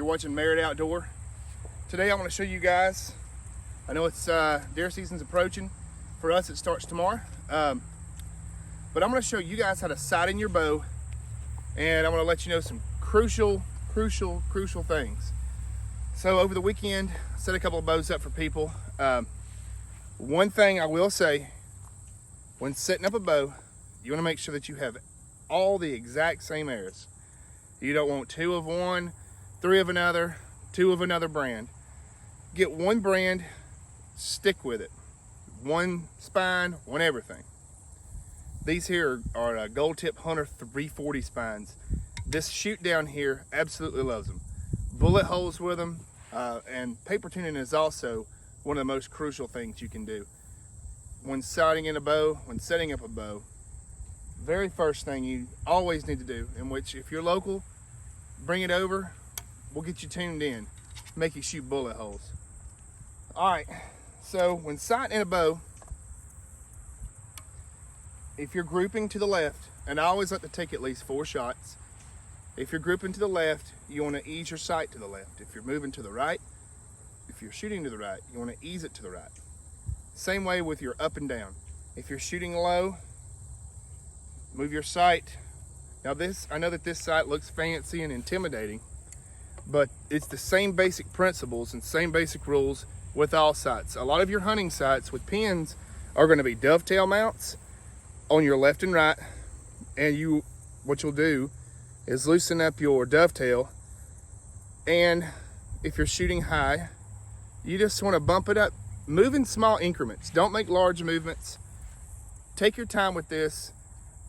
watching Merit Outdoor. Today I want to show you guys, I know it's deer season's approaching. For us it starts tomorrow. But I'm going to show you guys how to sight in your bow, and I'm going to let you know some crucial things. So over the weekend, I set a couple of bows up for people. One thing I will say, when setting up a bow, you want to make sure that you have all the exact same arrows. You don't want 2 of one, 3 of another, 2 of another brand. Get one brand, stick with it. One spine, one everything. These here are Gold Tip Hunter 340 spines. This shoot down here absolutely loves them. Bullet holes with them, and paper tuning is also one of the most crucial things you can do. When sighting in a bow, when setting up a bow, very first thing you always need to do, in which if you're local, bring it over, we'll get you tuned in, make you shoot bullet holes. All right, so when sighting in a bow, if you're grouping to the left, and I always like to take at least 4 shots. If you're grouping to the left, you want to ease your sight to the left. If you're moving to the right, if you're shooting to the right, you want to ease it to the right. Same way with your up and down. If you're shooting low, move your sight. Now I know that this sight looks fancy and intimidating, but it's the same basic principles and same basic rules with all sights. A lot of your hunting sights with pins are going to be dovetail mounts on your left and right, and what you'll do is loosen up your dovetail, and if you're shooting high, you just want to bump it up. Move in small increments. Don't make large movements. Take your time with this,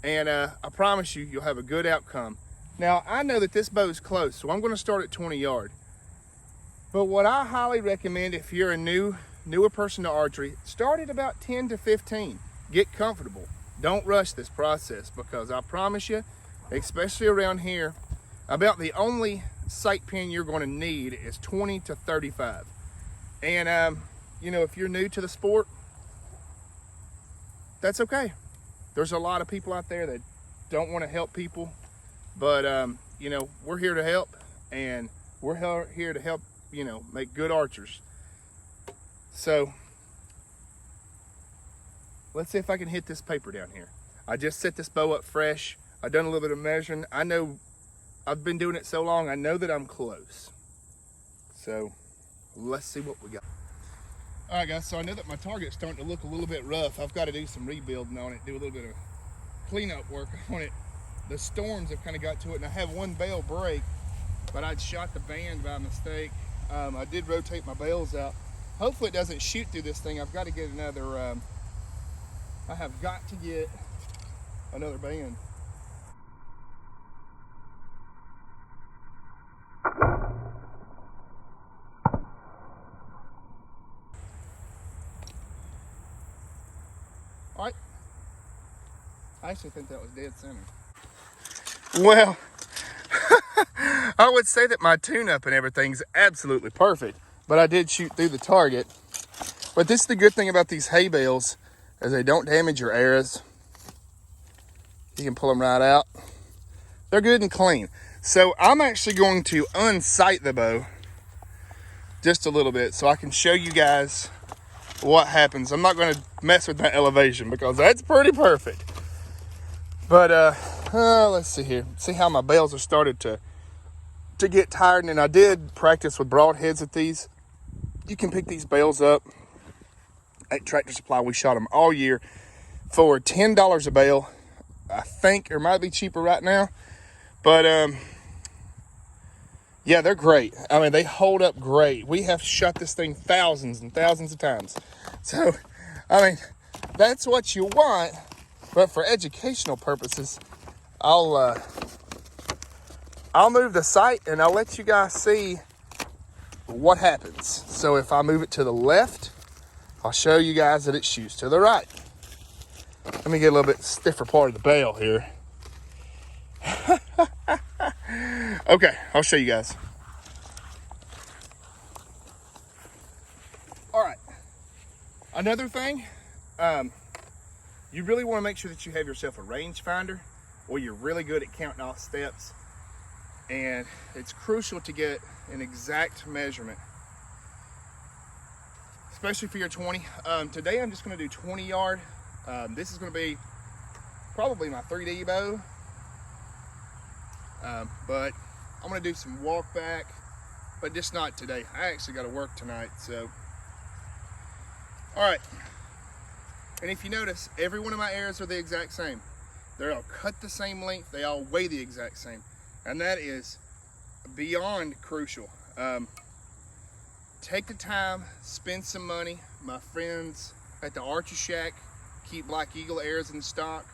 and I promise you, you'll have a good outcome. Now, I know that this bow is close, so I'm going to start at 20 yards. But what I highly recommend, if you're a newer person to archery, start at about 10 to 15. Get comfortable. Don't rush this process, because I promise you, especially around here, about the only sight pin you're going to need is 20 to 35. And you know, if you're new to the sport, that's okay. There's a lot of people out there that don't want to help people, but you know, we're here to help, and we're here to help, you know, make good archers. So let's see if I can hit this paper down here. I just set this bow up fresh. I've done a little bit of measuring. I know I've been doing it so long, I know that I'm close. So let's see what we got. All right, guys, so I know that my target's starting to look a little bit rough. I've got to do some rebuilding on it, do a little bit of cleanup work on it. The storms have kind of got to it, and I have one bail break, but I'd shot the band by mistake. I did rotate my bails out. Hopefully it doesn't shoot through this thing. I've got to get another, I have got to get another band. All right, I actually think that was dead center. Well, I would say that my tune-up and everything's absolutely perfect, but I did shoot through the target. But this is the good thing about these hay bales, is they don't damage your arrows. You can pull them right out. They're good and clean. So I'm actually going to unsight the bow just a little bit so I can show you guys what happens. I'm not going to mess with my elevation because that's pretty perfect. But let's see here. See how my bails are started to get tired. And I did practice with broadheads at these. You can pick these bails up at Tractor Supply. We shot them all year for $10 a bale. I think it might be cheaper right now, but yeah, they're great. I mean, they hold up great. We have shot this thing thousands and thousands of times. So, I mean, that's what you want. But for educational purposes, I'll move the sight and I'll let you guys see what happens. So if I move it to the left, I'll show you guys that it shoots to the right. Let me get a little bit stiffer part of the bail here. Okay, I'll show you guys. All right, another thing, you really want to make sure that you have yourself a rangefinder, or you're really good at counting off steps. And it's crucial to get an exact measurement, especially for your 20. Today I'm just going to do 20 yard. This is going to be probably my 3D bow, but I'm going to do some walk back, but just not today. I actually got to work tonight, so. All right, and if you notice, every one of my arrows are the exact same. They're all cut the same length, they all weigh the exact same, and that is beyond crucial. Take the time, spend some money. My friends at the Archer Shack keep Black Eagle arrows in stock.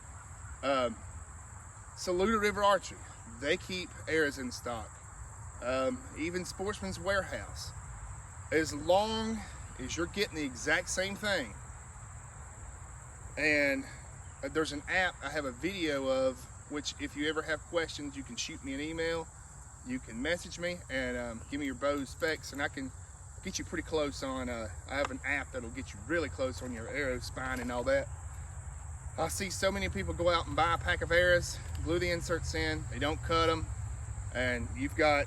Saluda River Archery, they keep arrows in stock. Even Sportsman's Warehouse. As long as you're getting the exact same thing, and there's an app I have a video of, which if you ever have questions, you can shoot me an email, you can message me and give me your bow specs, and I can get you pretty close on, I have an app that'll get you really close on your arrow spine and all that. I see so many people go out and buy a pack of arrows, glue the inserts in, they don't cut them, and you've got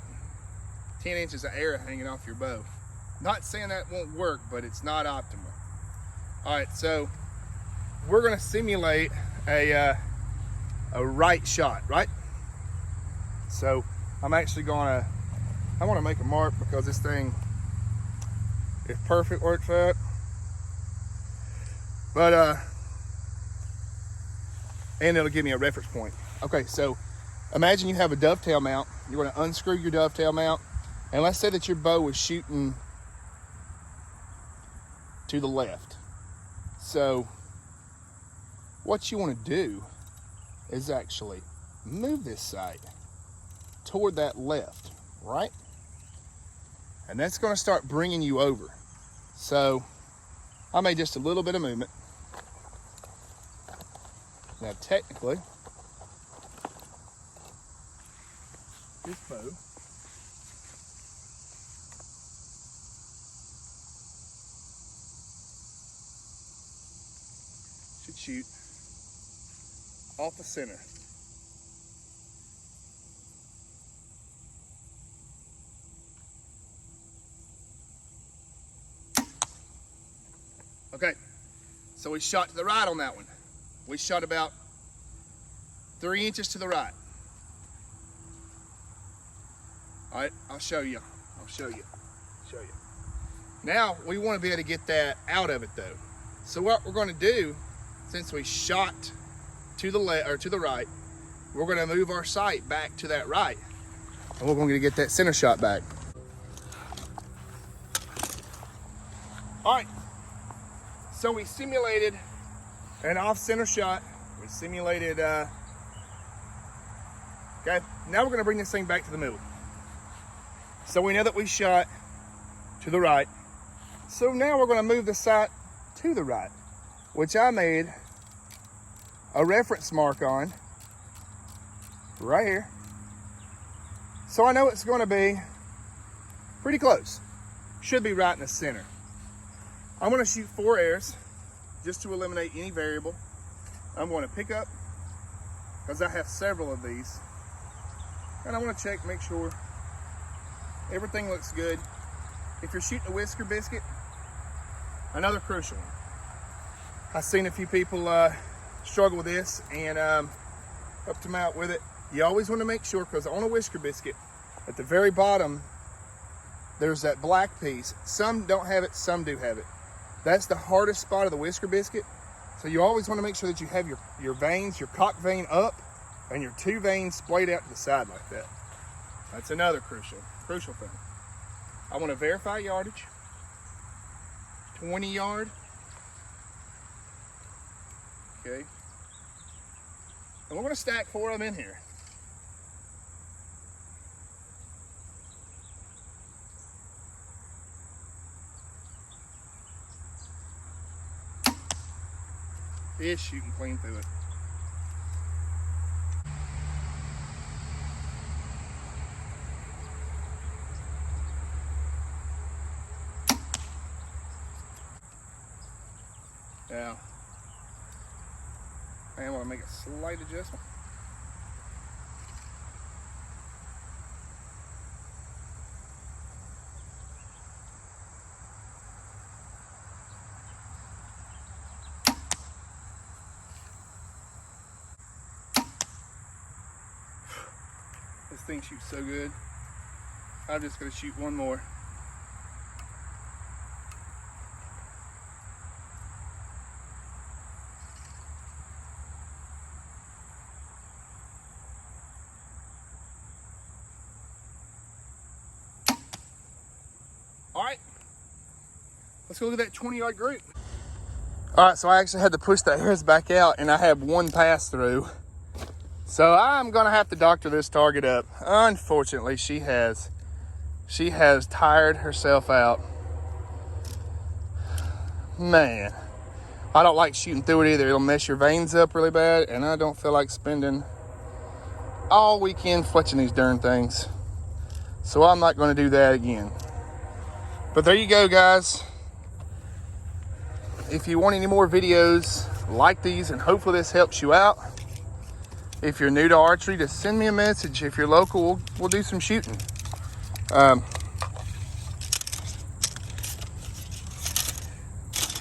10 inches of arrow hanging off your bow. Not saying that won't work, but it's not optimal. All right, so we're gonna simulate a right shot, right? So I'm actually I wanna make a mark because this thing is perfect where it's at. But, and it'll give me a reference point. Okay, so imagine you have a dovetail mount. You're gonna unscrew your dovetail mount, and let's say that your bow is shooting to the left. So what you want to do is actually move this sight toward that left, right? And that's going to start bringing you over. So I made just a little bit of movement. Now technically, this bow should shoot off the center. Okay, so we shot to the right on that one. We shot about 3 inches to the right. All right, I'll show you. Now we want to be able to get that out of it though. So what we're going to do, since we shot to the left or to the right, we're going to move our sight back to that right, and we're going to get that center shot back. All right, so we simulated an off-center shot. We simulated. Okay, now we're going to bring this thing back to the middle. So we know that we shot to the right. So now we're going to move the sight to the right, which I made a reference mark on right here. So I know it's going to be pretty close. Should be right in the center. I'm going to shoot 4 arrows just to eliminate any variable. I'm going to pick up, because I have several of these, and I want to check, make sure everything looks good. If you're shooting a whisker biscuit, another crucial one. I've seen a few people struggle with this and helped them out with it. You always want to make sure, because on a whisker biscuit, at the very bottom, there's that black piece. Some don't have it, some do have it. That's the hardest spot of the whisker biscuit. So you always want to make sure that you have your veins, your cock vein up, and your 2 veins splayed out to the side like that. That's another crucial thing. I want to verify yardage. 20 yard. Okay. And we're going to stack 4 of them in here. It's shooting clean through it. Now, I want to make a slight adjustment. thing shoots so good. I'm just gonna shoot one more. All right, let's go look at that 20-yard group. All right, so I actually had to push the hairs back out and I have one pass through. So I'm gonna have to doctor this target up. Unfortunately, she has tired herself out. Man, I don't like shooting through it either. It'll mess your veins up really bad, and I don't feel like spending all weekend fletching these darn things. So I'm not gonna do that again. But there you go, guys. If you want any more videos like these, and hopefully this helps you out. If you're new to archery, just send me a message. If you're local, we'll do some shooting.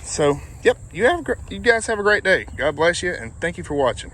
So, yep, you guys have a great day. God bless you, and thank you for watching.